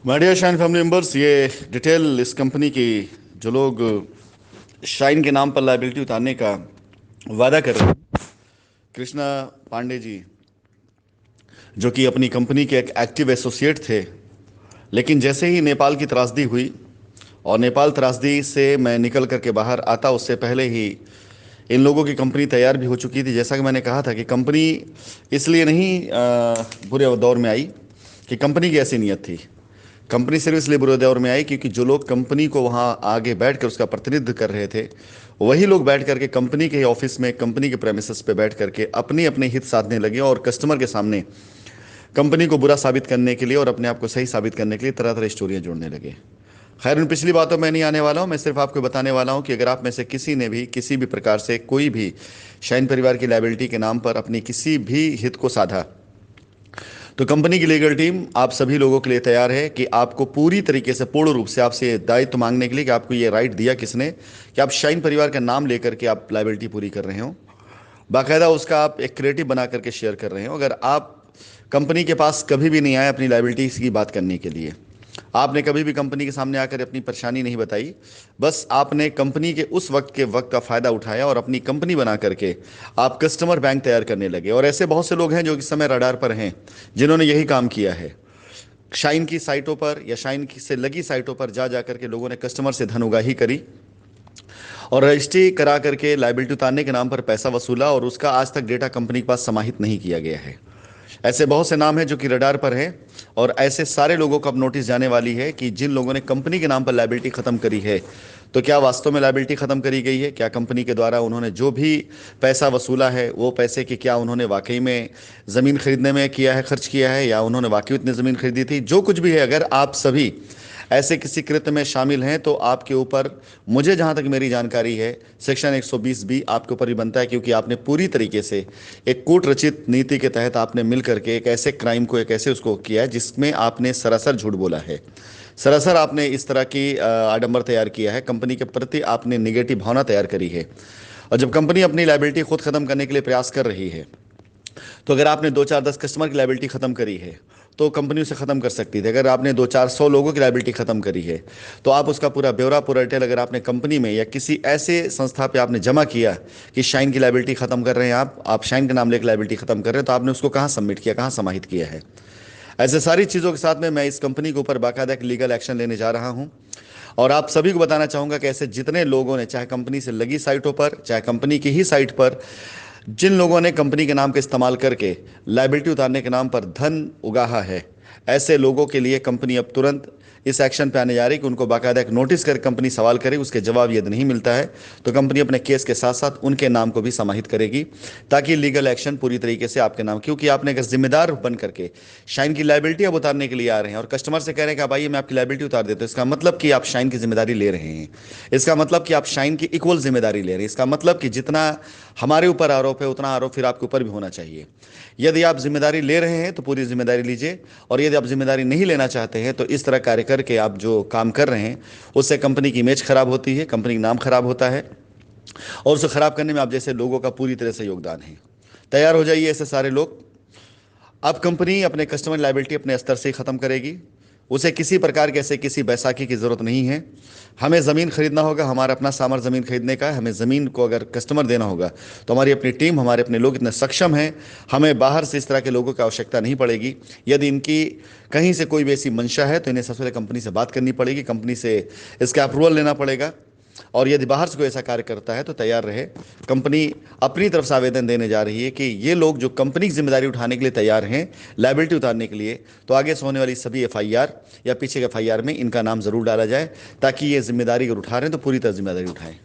My dear shine family members, ये detail इस company की जो लोग शाइन के नाम पर लाइबिलिटी उतारने का वादा कर रहे हैं, कृष्णा पांडे जी, जो कि अपनी कंपनी के एक एक्टिव एसोसिएट थे। लेकिन जैसे ही नेपाल की त्रासदी हुई और नेपाल त्रासदी से मैं निकल करके बाहर आता, उससे पहले ही इन लोगों की कंपनी तैयार भी हो चुकी थी। जैसा कि मैंने कहा था कि कंपनी इसलिए नहीं बुरे दौर में आई कि कंपनी की ऐसी नीयत थी। कंपनी सिर्फ इसलिए बुरे दौर में आई क्योंकि जो लोग कंपनी को वहाँ आगे बैठ कर उसका प्रतिनिधित्व कर रहे थे, वही लोग बैठ करके कंपनी के ऑफिस में, कंपनी के प्रेमिसेस पे बैठ करके अपने अपने हित साधने लगे और कस्टमर के सामने कंपनी को बुरा साबित करने के लिए और अपने आप को सही साबित करने के लिए तरह तरह स्टोरियाँ जोड़ने लगे। खैर, उन पिछली बातों में नहीं आने वाला हूँ। मैं सिर्फ आपको बताने वाला हूँ कि अगर आप में से किसी ने भी किसी भी प्रकार से कोई भी शाइन परिवार की लायबिलिटी के नाम पर अपनी किसी भी हित को साधा, तो कंपनी की लीगल टीम आप सभी लोगों के लिए तैयार है कि आपको पूरी तरीके से, पूर्ण रूप से आपसे ये दायित्व मांगने के लिए कि आपको ये राइट दिया किसने कि आप शाइन परिवार का नाम लेकर के आप लायबिलिटी पूरी कर रहे हो। बाकायदा उसका आप एक क्रिएटिव बना करके शेयर कर रहे हो। अगर आप कंपनी के पास कभी भी नहीं आए अपनी लायबिलिटीज की बात करने के लिए, आपने कभी भी कंपनी के सामने आकर अपनी परेशानी नहीं बताई, बस आपने कंपनी के उस वक्त के वक्त का फायदा उठाया और अपनी कंपनी बना करके आप कस्टमर बैंक तैयार करने लगे। और ऐसे बहुत से लोग हैं जो इस समय रडार पर हैं, जिन्होंने यही काम किया है। शाइन की साइटों पर या शाइन की से लगी साइटों पर जा जा करके लोगों ने कस्टमर से धन उगाही करी और रजिस्ट्री करा करके लाइबिलिटी उतारने के नाम पर पैसा वसूला, और उसका आज तक डेटा कंपनी के पास समाहित नहीं किया गया है। ऐसे बहुत से नाम हैं जो कि रडार पर हैं, और ऐसे सारे लोगों को अब नोटिस जाने वाली है कि जिन लोगों ने कंपनी के नाम पर लायबिलिटी खत्म करी है, तो क्या वास्तव में लायबिलिटी खत्म करी गई है? क्या कंपनी के द्वारा उन्होंने जो भी पैसा वसूला है, वो पैसे की क्या उन्होंने वाकई में ज़मीन खरीदने में किया है, खर्च किया है, या उन्होंने वाकई उतनी ज़मीन खरीदी थी? जो कुछ भी है, अगर आप सभी ऐसे किसी कृत्य में शामिल हैं तो आपके ऊपर, मुझे जहां तक मेरी जानकारी है, सेक्शन 120 बी आपके ऊपर ही बनता है, क्योंकि आपने पूरी तरीके से एक कूट रचित नीति के तहत आपने मिल करके एक ऐसे क्राइम को, एक ऐसे उसको किया है जिसमें आपने सरासर झूठ बोला है। सरासर आपने इस तरह की आडंबर तैयार किया है, कंपनी के प्रति आपने निगेटिव भावना तैयार करी है। और जब कंपनी अपनी लायबिलिटी खुद खत्म करने के लिए प्रयास कर रही है, तो अगर आपने 2 4 10 कस्टमर की लायबिलिटी खत्म करी है तो कंपनी उसे खत्म कर सकती थी। अगर आपने 2 4 100 लोगों की लायबिलिटी खत्म करी है तो आप उसका पूरा ब्यौरा, पूरा डिटेल अगर आपने कंपनी में या किसी ऐसे संस्था पे आपने जमा किया कि शाइन की लायबिलिटी खत्म कर रहे हैं, आप शाइन के नाम लेकर लायबिलिटी खत्म कर रहे हैं, तो आपने उसको कहाँ सबमिट किया, कहाँ समाहित किया है? ऐसे सारी चीज़ों के साथ में मैं इस कंपनी के ऊपर बाकायदा एक लीगल एक्शन लेने जा रहा हूँ। और आप सभी को बताना चाहूँगा कि ऐसे जितने लोगों ने, चाहे कंपनी से लगी साइटों पर, चाहे कंपनी की ही साइट पर, जिन लोगों ने कंपनी के नाम का इस्तेमाल करके लायबिलिटी उतारने के नाम पर धन उगाहा है, ऐसे लोगों के लिए कंपनी अब तुरंत इस एक्शन पे आने जा रही कि उनको बाकायदा एक नोटिस कर कंपनी सवाल करे। उसके जवाब यदि नहीं मिलता है तो कंपनी अपने केस के साथ साथ उनके नाम को भी समाहित करेगी, ताकि लीगल एक्शन पूरी तरीके से आपके नाम, क्योंकि आपने अगर जिम्मेदार बन करके शाइन की लायबिलिटी अब उतारने के लिए आ रहे हैं और कस्टमर से कह रहे हैं कि आप आइए मैं आपकी लायबिलिटी उतार देता हूं, इसका मतलब कि आप शाइन की जिम्मेदारी ले रहे हैं। इसका मतलब कि आप शाइन की इक्वल जिम्मेदारी ले रहे हैं। इसका मतलब कि जितना हमारे ऊपर आरोप है उतना आरोप फिर आपके ऊपर भी होना चाहिए। यदि आप जिम्मेदारी ले रहे हैं तो पूरी जिम्मेदारी लीजिए, और यदि आप जिम्मेदारी नहीं लेना चाहते हैं तो इस तरह कार्य करके आप जो काम कर रहे हैं उससे कंपनी की इमेज खराब होती है, कंपनी का नाम खराब होता है, और उसे खराब करने में आप जैसे लोगों का पूरी तरह से योगदान है। तैयार हो जाइए ऐसे सारे लोग। अब कंपनी अपने कस्टमर लायबिलिटी अपने स्तर से ही खत्म करेगी। उसे किसी प्रकार के ऐसे किसी बैसाखी की ज़रूरत नहीं है। हमें ज़मीन खरीदना होगा, हमारा अपना सामर्थ्य ज़मीन खरीदने का है। हमें ज़मीन को अगर कस्टमर देना होगा तो हमारी अपनी टीम, हमारे अपने लोग इतने सक्षम हैं, हमें बाहर से इस तरह के लोगों की आवश्यकता नहीं पड़ेगी। यदि इनकी कहीं से कोई भी ऐसी मंशा है तो इन्हें सबसे पहले कंपनी से बात करनी पड़ेगी, कंपनी से इसका अप्रूवल लेना पड़ेगा। और यदि बाहर से कोई ऐसा कार्य करता है तो तैयार रहे। कंपनी अपनी तरफ से आवेदन देने जा रही है कि ये लोग जो कंपनी की जिम्मेदारी उठाने के लिए तैयार हैं, लायबिलिटी उतारने के लिए, तो आगे से होने वाली सभी एफआईआर या पीछे के एफआईआर में इनका नाम ज़रूर डाला जाए, ताकि ये जिम्मेदारी अगर उठा रहे हैं तो पूरी तरह जिम्मेदारी उठाएं।